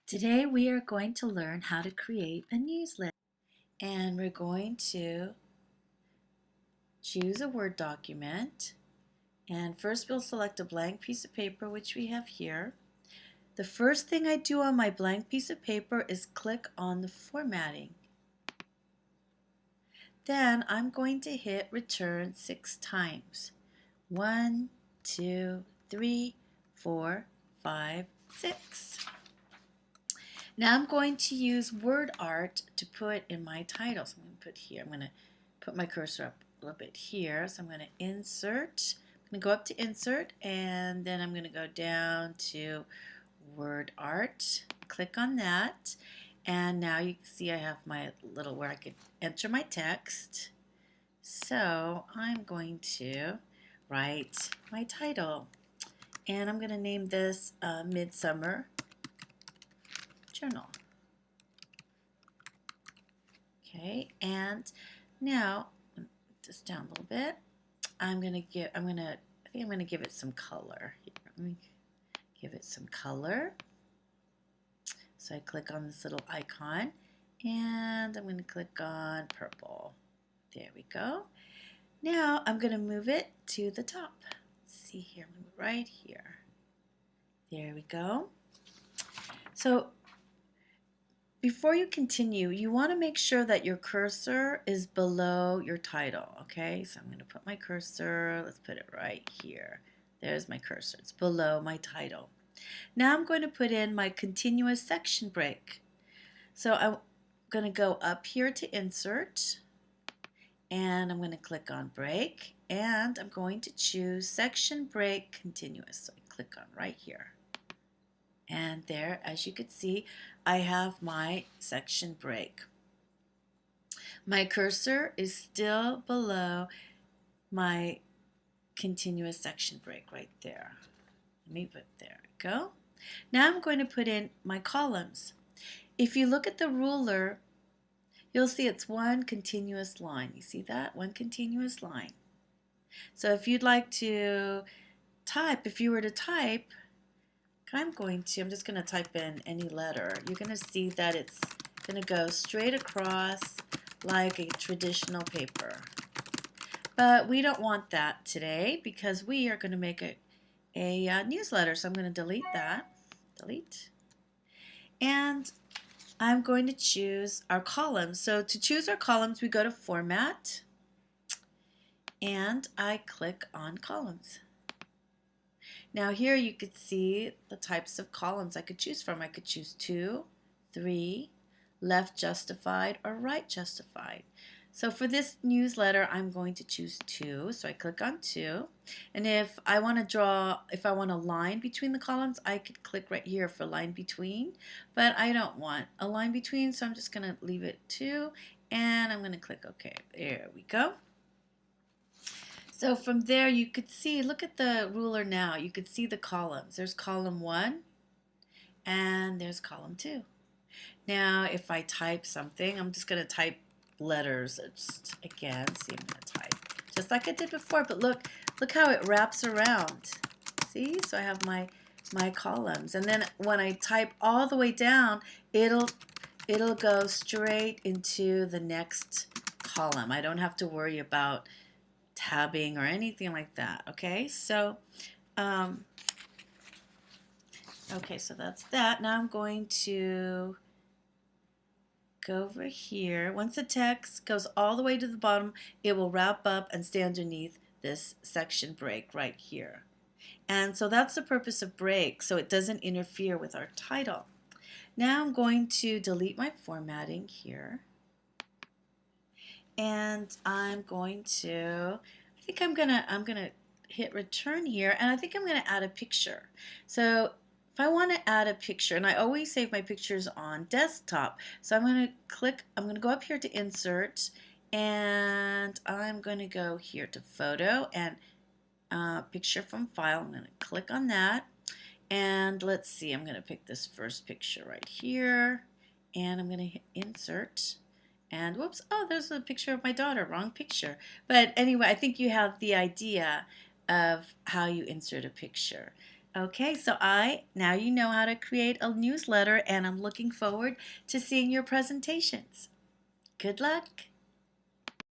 Today we are going to learn how to create a newsletter, and we're going to choose a Word document, and first we'll select a blank piece of paper, which we have here. The first thing I do on my blank piece of paper is click on the formatting. Then I'm going to hit return 6 times. 1, 2, 3, 4, 5, 6. Now I'm going to use word art to put in my title. So I'm going to put here, I'm going to put my cursor up a little bit here. So I'm going to insert, I'm going to go up to insert, and then I'm going to go down to word art. Click on that. And now you can see I have my little where I could enter my text. So I'm going to write my title. And I'm going to name this Midsummer Journal. Okay, and now put this down a little bit. I think I'm gonna give it some color. Here, let me give it some color. So I click on this little icon, and I'm gonna click on purple. There we go. Now I'm gonna move it to the top. Let's see here, move it right here. There we go. So before you continue, you want to make sure that your cursor is below your title, okay? So I'm going to put my cursor, let's put it right here. There's my cursor, it's below my title. Now I'm going to put in my continuous section break. So I'm going to go up here to insert, and I'm going to click on break, and I'm going to choose section break continuous. So I click on right here. And there, as you can see, I have my section break. My cursor is still below my continuous section break right there. There we go. Now I'm going to put in my columns. If you look at the ruler, you'll see it's one continuous line. You see that? One continuous line. So if you'd like to type, if you were to type, I'm just going to type in any letter. You're going to see that it's going to go straight across like a traditional paper. But we don't want that today because we are going to make a newsletter. So I'm going to delete that. Delete. And I'm going to choose our columns. So to choose our columns, we go to Format, and I click on Columns. Now here you could see the types of columns I could choose from. I could choose 2, 3, left justified, or right justified. So for this newsletter, I'm going to choose 2. So I click on 2. And if I want a line between the columns, I could click right here for line between. But I don't want a line between, so I'm just going to leave it 2. And I'm going to click OK. There we go. So from there you could see, look at the ruler now, you could see the columns. There's column 1 and there's column 2. Now if I type something, I'm just going to type letters again. See, I'm going to type just like I did before, but look how it wraps around. See, so I have my columns, and then when I type all the way down, it'll go straight into the next column. I don't have to worry about tabbing or anything like that. Okay, so so that's that. Now I'm going to go over here. Once the text goes all the way to the bottom, it will wrap up and stay underneath this section break right here. And so that's the purpose of break, so it doesn't interfere with our title. Now I'm going to delete my formatting here, and I'm gonna hit return here, and I think I'm gonna add a picture. So if I want to add a picture, and I always save my pictures on desktop, so I'm gonna go up here to insert, and I'm gonna go here to photo and picture from file. I'm gonna click on that, and let's see, I'm gonna pick this first picture right here, and I'm gonna hit insert. And whoops, oh, there's a picture of my daughter, wrong picture. But anyway, I think you have the idea of how you insert a picture. Okay, so now you know how to create a newsletter, and I'm looking forward to seeing your presentations. Good luck.